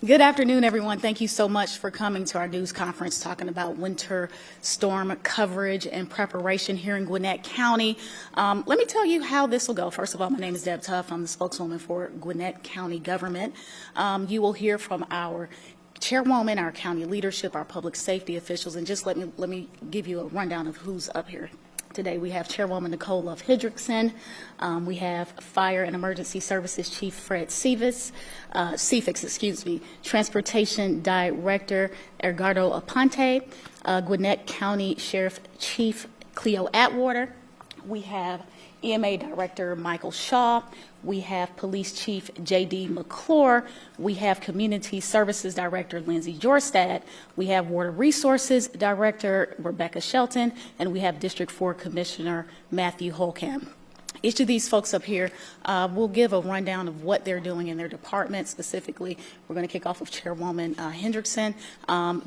Good afternoon, everyone. Thank you so much for coming to our news conference talking about winter storm coverage and preparation here in Gwinnett County. Let me tell you how this will go. First of all, my name is Deb Tuff. I'm the spokeswoman for Gwinnett County government. You will hear from our chairwoman, our county leadership, our public safety officials, and just let me give you a rundown of who's up here today. We have Chairwoman Nicole Love Hendrickson. We have Fire and Emergency Services Chief Fred Cephas, Transportation Director Edgardo Aponte, Gwinnett County Sheriff Chief Cleo Atwater. We have EMA Director Michael Shaw. We have Police Chief J.D. McClure. We have Community Services Director Lindsay Jorstad. We have Water Resources Director Rebecca Shelton. And we have District 4 Commissioner Matthew Holcamp. Each of these folks up here will give a rundown of what they're doing in their department. Specifically, we're going to kick off with Chairwoman Hendrickson,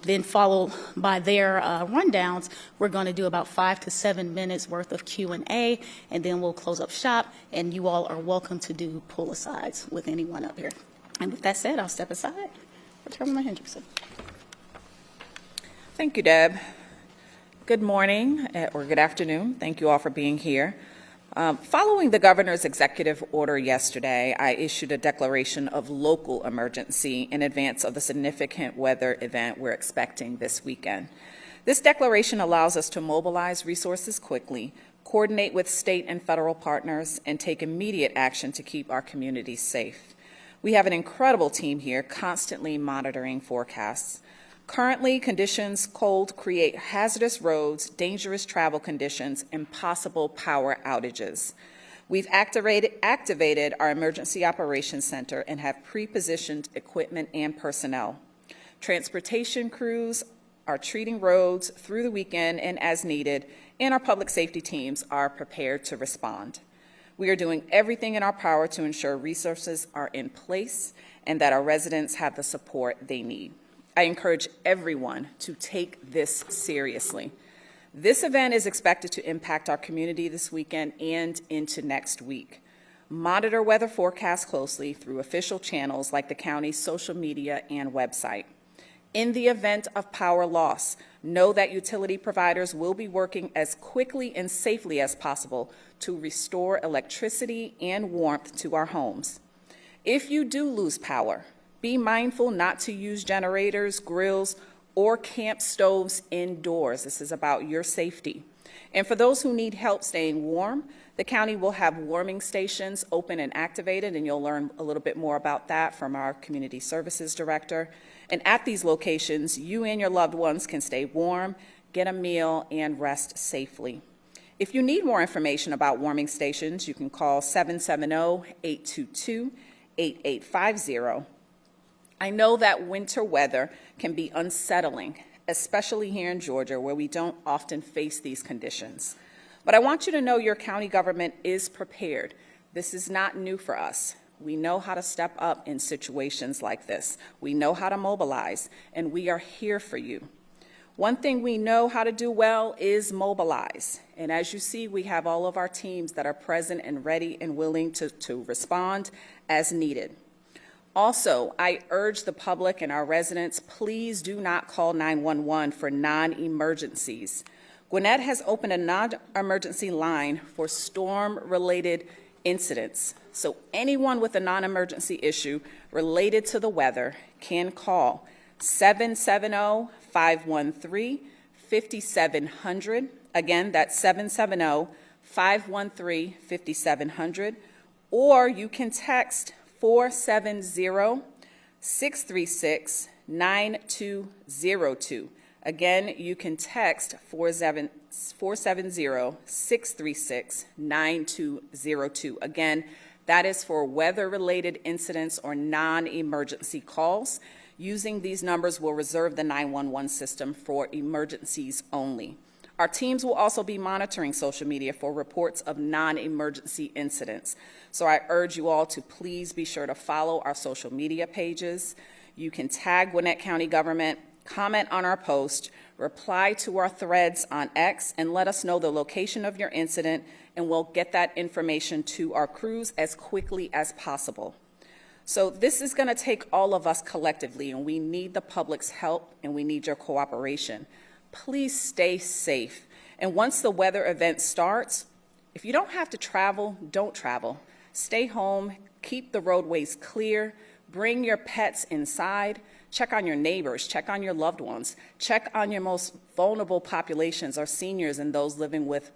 then followed by their rundowns. We're going to do about 5 to 7 minutes worth of Q&A, and then we'll close up shop, and you all are welcome to do pull-asides with anyone up here. And with that said, I'll step aside for Chairwoman Hendrickson. Thank you, Deb. Good morning or good afternoon. Thank you all for being here. Following the governor's executive order yesterday, I issued a declaration of local emergency in advance of the significant weather event we're expecting this weekend. This declaration allows us to mobilize resources quickly, coordinate with state and federal partners, and take immediate action to keep our communities safe. We have an incredible team here constantly monitoring forecasts. Currently, conditions cold create hazardous roads, dangerous travel conditions, and possible power outages. We've activated our Emergency Operations Center and have pre-positioned equipment and personnel. Transportation crews are treating roads through the weekend and as needed, and our public safety teams are prepared to respond. We are doing everything in our power to ensure resources are in place and that our residents have the support they need. I encourage everyone to take this seriously. This event is expected to impact our community this weekend and into next week. Monitor weather forecasts closely through official channels like the county's social media and website. In the event of power loss, know that utility providers will be working as quickly and safely as possible to restore electricity and warmth to our homes. If you do lose power, be mindful not to use generators, grills, or camp stoves indoors. This is about your safety. And for those who need help staying warm, the county will have warming stations open and activated, and you'll learn a little bit more about that from our Community Services Director. And at these locations, you and your loved ones can stay warm, get a meal, and rest safely. If you need more information about warming stations, you can call 770-822-8850. I know that winter weather can be unsettling, especially here in Georgia, where we don't often face these conditions. But I want you to know your county government is prepared. This is not new for us. We know how to step up in situations like this. We know how to mobilize, and we are here for you. One thing we know how to do well is mobilize. And as you see, we have all of our teams that are present and ready and willing to respond as needed. Also, I urge the public and our residents, please do not call 911 for non-emergencies. Gwinnett has opened a non-emergency line for storm-related incidents. So anyone with a non-emergency issue related to the weather can call 770-513-5700. Again, that's 770-513-5700. Or you can text 470-636-9202. Again, you can text 470-636-9202. Again, that is for weather-related incidents or non-emergency calls. Using these numbers will reserve the 911 system for emergencies only. Our teams will also be monitoring social media for reports of non-emergency incidents. So I urge you all to please be sure to follow our social media pages. You can tag Gwinnett County government, comment on our post, reply to our threads on X, and let us know the location of your incident, and we'll get that information to our crews as quickly as possible. So this is going to take all of us collectively, and we need the public's help, and we need your cooperation. Please stay safe. And once the weather event starts, if you don't have to travel, don't travel. Stay home, keep the roadways clear, bring your pets inside, check on your neighbors, check on your loved ones, check on your most vulnerable populations, our seniors and those living with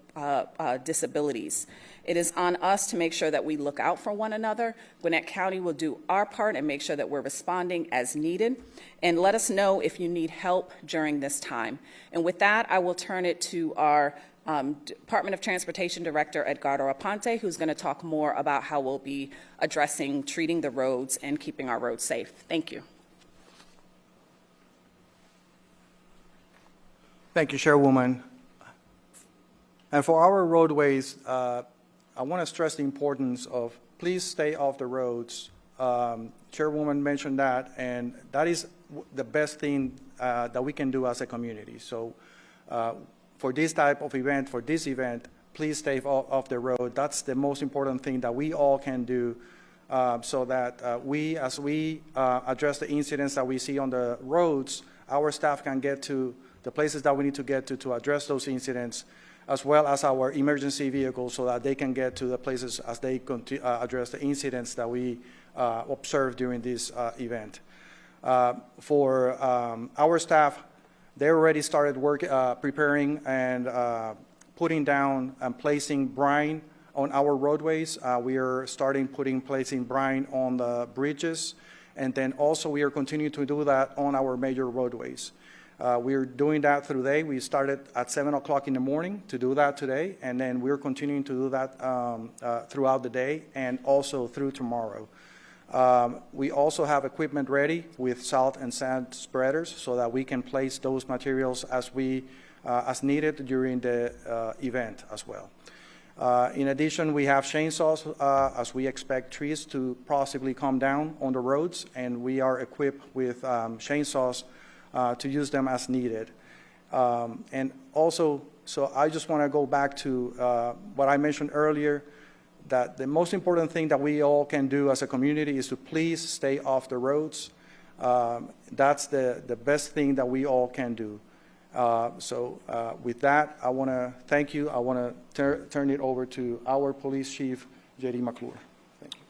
disabilities. It is on us to make sure that we look out for one another. Gwinnett County will do our part and make sure that we're responding as needed. And let us know if you need help during this time. And with that, I will turn it to our Department of Transportation Director, Edgardo Aponte, who's going to talk more about how we'll be addressing treating the roads and keeping our roads safe. Thank you. Thank you, Chairwoman. And for our roadways, I want to stress the importance of please stay off the roads. Chairwoman mentioned that, and that is the best thing that we can do as a community. So for this type of event, for this event, please stay off the road. That's the most important thing that we all can do so that as we address the incidents that we see on the roads, our staff can get to the places that we need to get to address those incidents, as well as our emergency vehicles so that they can get to the places as they address the incidents that we observe during this event. For our staff, they already started preparing and putting down and placing brine on our roadways. We are placing brine on the bridges, and then also we are continuing to do that on our major roadways. We're doing that through the day. We started at 7 o'clock in the morning to do that today, and then we're continuing to do that throughout the day and also through tomorrow. We also have equipment ready with salt and sand spreaders so that we can place those materials as needed during the event as well. In addition, we have chainsaws as we expect trees to possibly come down on the roads, and we are equipped with chainsaws to use them as needed. And also, so I just want to go back to what I mentioned earlier, that the most important thing that we all can do as a community is to please stay off the roads. That's the best thing that we all can do. So with that, I want to thank you. I want to turn it over to our Police Chief, J.D. McClure. Thank you.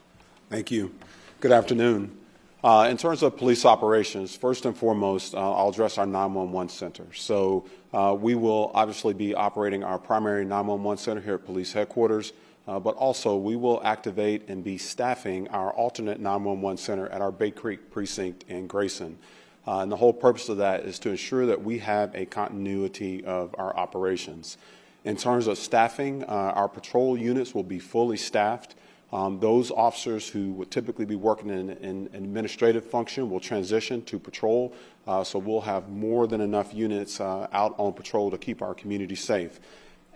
Thank you. Good afternoon. In terms of police operations, first and foremost, I'll address our 911 center. So we will obviously be operating our primary 911 center here at police headquarters, but also we will activate and be staffing our alternate 911 center at our Bay Creek precinct in Grayson. And the whole purpose of that is to ensure that we have a continuity of our operations. In terms of staffing, our patrol units will be fully staffed. Those officers who would typically be working in an administrative function will transition to patrol, so we'll have more than enough units out on patrol to keep our community safe.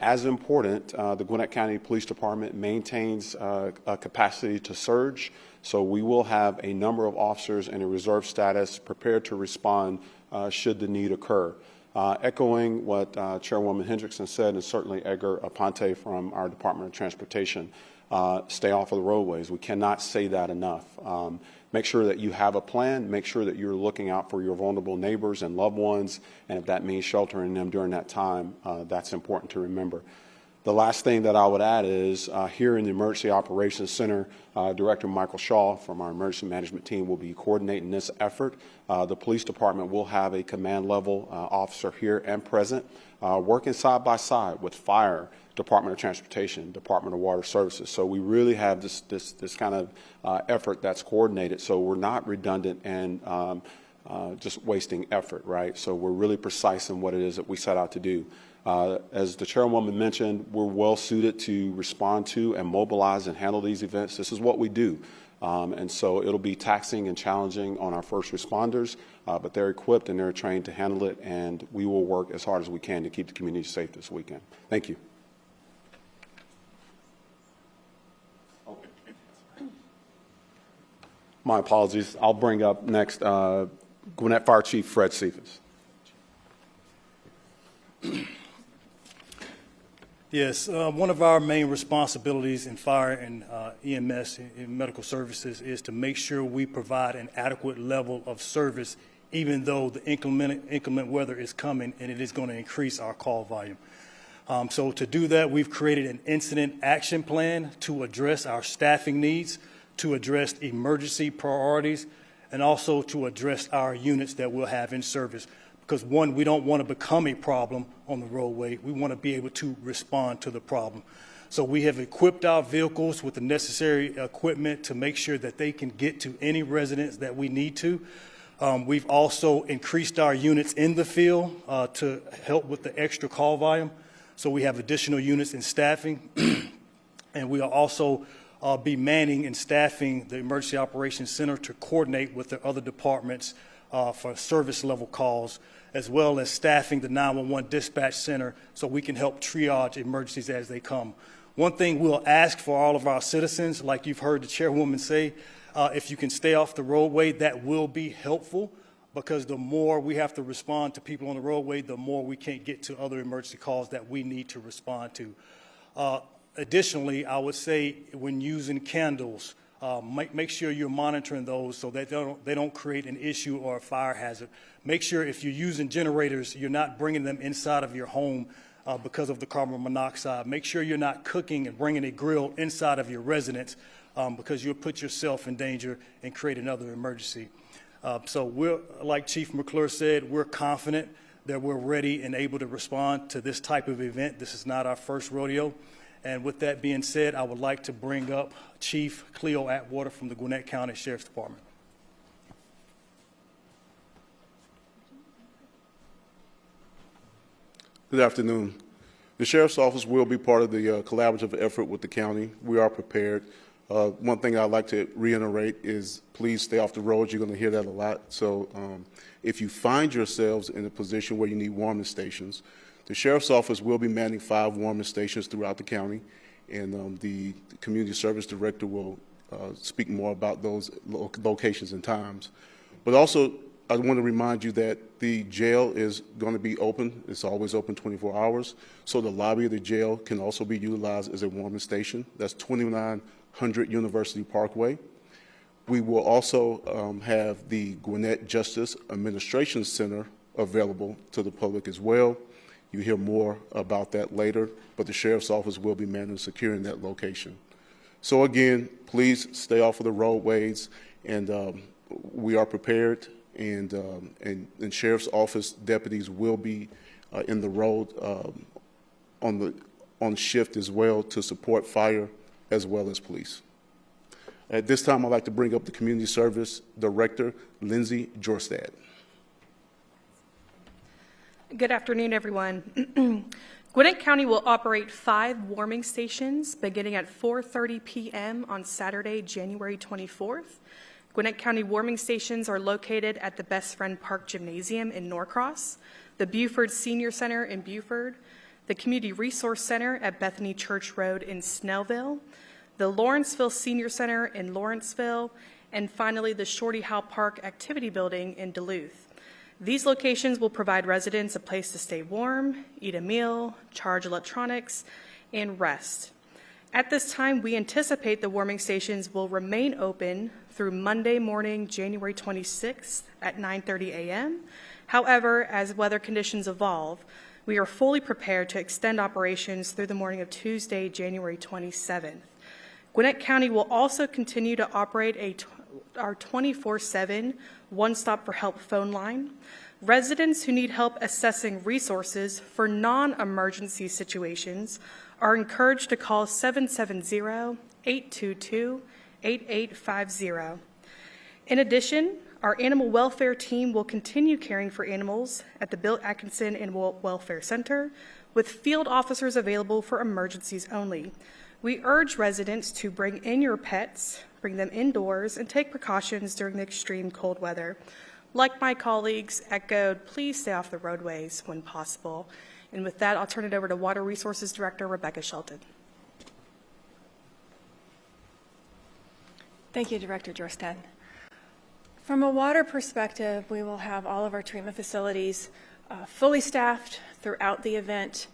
As important, the Gwinnett County Police Department maintains a capacity to surge, so we will have a number of officers in a reserve status prepared to respond should the need occur. Echoing what Chairwoman Hendrickson said, and certainly Edgar Aponte from our Department of Transportation, stay off of the roadways. We cannot say that enough. Make sure that you have a plan. Make sure that you're looking out for your vulnerable neighbors and loved ones, and if that means sheltering them during that time, that's important to remember. The last thing that I would add is here in the Emergency Operations Center, Director Michael Shaw from our emergency management team will be coordinating this effort. The police department will have a command level officer here and present, working side by side with fire, Department of Transportation, Department of Water Services. So we really have this kind of effort that's coordinated, so we're not redundant and just wasting effort, right? So we're really precise in what it is that we set out to do. As the chairwoman mentioned, we're well suited to respond to and mobilize and handle these events. This is what we do. And so it'll be taxing and challenging on our first responders, but they're equipped and they're trained to handle it, and we will work as hard as we can to keep the community safe this weekend. Thank you. My apologies. I'll bring up next Gwinnett Fire Chief Fred Cephas. Yes, one of our main responsibilities in fire and EMS in medical services is to make sure we provide an adequate level of service, even though the inclement weather is coming and it is going to increase our call volume. So to do that, we've created an incident action plan to address our staffing needs, to address emergency priorities, and also to address our units that we'll have in service. Because one, we don't want to become a problem on the roadway. We want to be able to respond to the problem. So we have equipped our vehicles with the necessary equipment to make sure that they can get to any residents that we need to. We've also increased our units in the field to help with the extra call volume. So we have additional units in staffing. And we will also be manning and staffing the Emergency Operations Center to coordinate with the other departments for service level calls, as well as staffing the 911 dispatch center so we can help triage emergencies as they come. One thing we'll ask for all of our citizens, like you've heard the chairwoman say, if you can stay off the roadway, that will be helpful, because the more we have to respond to people on the roadway, the more we can't get to other emergency calls that we need to respond to. Additionally, I would say when using candles, make sure you're monitoring those so that they don't create an issue or a fire hazard. Make sure if you're using generators, you're not bringing them inside of your home because of the carbon monoxide. Make sure you're not cooking and bringing a grill inside of your residence because you'll put yourself in danger and create another emergency. So we're, like Chief McClure said, we're confident that we're ready and able to respond to this type of event. This is not our first rodeo. And with that being said, I would like to bring up Chief Cleo Atwater from the Gwinnett County Sheriff's Department. Good afternoon. The Sheriff's Office will be part of the collaborative effort with the county. We are prepared. One thing I'd like to reiterate is please stay off the roads. You're going to hear that a lot. So if you find yourselves in a position where you need warming stations, the Sheriff's Office will be manning 5 warming stations throughout the county, and the Community Service Director will speak more about those locations and times. But also, I want to remind you that the jail is going to be open. It's always open 24 hours. So the lobby of the jail can also be utilized as a warming station. That's 2900 University Parkway. We will also have the Gwinnett Justice Administration Center available to the public as well. You hear more about that later, but the Sheriff's Office will be manning and securing that location. So again, please stay off of the roadways, and we are prepared, and Sheriff's Office deputies will be in the road on shift as well to support fire as well as police. At this time, I'd like to bring up the Community Service Director, Lindsay Jorstad. Good afternoon, everyone. Gwinnett County will operate 5 warming stations beginning at 4:30 p.m. on Saturday, January 24th. Gwinnett County warming stations are located at the Best Friend Park Gymnasium in Norcross, the Buford Senior Center in Buford, the Community Resource Center at Bethany Church Road in Snellville, the Lawrenceville Senior Center in Lawrenceville, and finally the Shorty Howe Park Activity Building in Duluth. These locations will provide residents a place to stay warm, eat a meal, charge electronics, and rest. At this time, we anticipate the warming stations will remain open through Monday morning, January 26th at 9:30 a.m. However, as weather conditions evolve, we are fully prepared to extend operations through the morning of Tuesday, January 27th. Gwinnett County will also continue to operate our 24/7 One Stop for Help phone line. Residents who need help assessing resources for non-emergency situations are encouraged to call 770-822-8850. In addition, our animal welfare team will continue caring for animals at the Bill Atkinson Animal Welfare Center, with field officers available for emergencies only. We urge residents to bring in your pets, bring them indoors, and take precautions during the extreme cold weather. Like my colleagues echoed, please stay off the roadways when possible. And with that, I'll turn it over to Water Resources Director Rebecca Shelton. Thank you, Director Jorstad. From a water perspective, we will have all of our treatment facilities fully staffed throughout the event.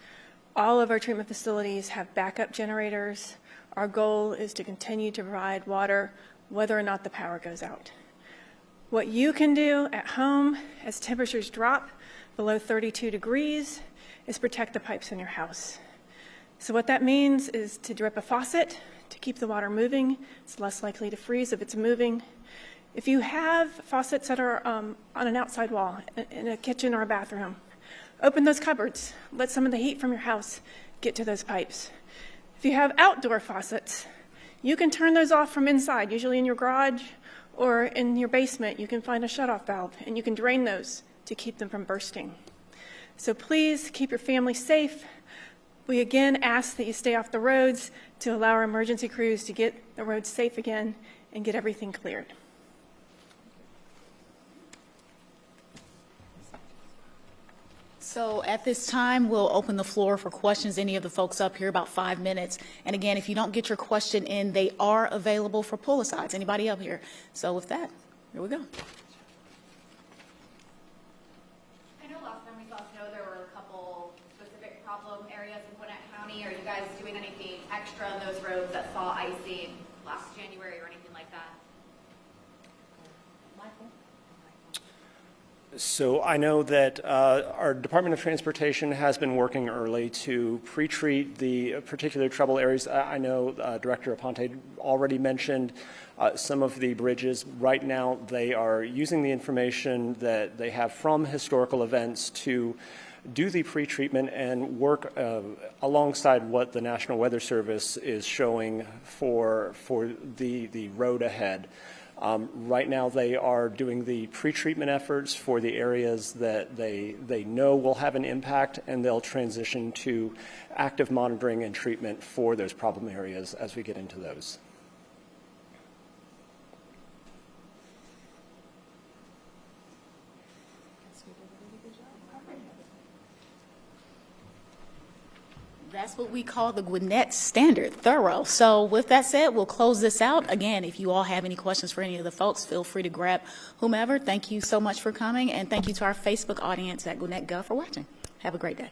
All of our treatment facilities have backup generators. Our goal is to continue to provide water whether or not the power goes out. What you can do at home as temperatures drop below 32 degrees is protect the pipes in your house. So what that means is to drip a faucet to keep the water moving. It's less likely to freeze if it's moving. If you have faucets that are on an outside wall in a kitchen or a bathroom, open those cupboards. Let some of the heat from your house get to those pipes. If you have outdoor faucets, you can turn those off from inside, usually in your garage or in your basement. You can find a shutoff valve, and you can drain those to keep them from bursting. So please keep your family safe. We again ask that you stay off the roads to allow our emergency crews to get the roads safe again and get everything cleared. So at this time, we'll open the floor for questions. Any of the folks up here, about 5 minutes. And again, if you don't get your question in, they are available for pull-asides. Anybody up here? So with that, here we go. I know last time we saw snow, there were a couple specific problem areas in Gwinnett County. Are you guys doing anything extra on those roads that saw icing last January or anything like that? Michael? So I know that our Department of Transportation has been working early to pre-treat the particular trouble areas. I know Director Aponte already mentioned some of the bridges. Right now, they are using the information that they have from historical events to do the pre-treatment and work alongside what the National Weather Service is showing for the road ahead. Right now, they are doing the pre-treatment efforts for the areas that they know will have an impact, and they'll transition to active monitoring and treatment for those problem areas as we get into those. That's what we call the Gwinnett Standard, thorough. So with that said, we'll close this out. Again, if you all have any questions for any of the folks, feel free to grab whomever. Thank you so much for coming, and thank you to our Facebook audience at Gwinnett Gov for watching. Have a great day.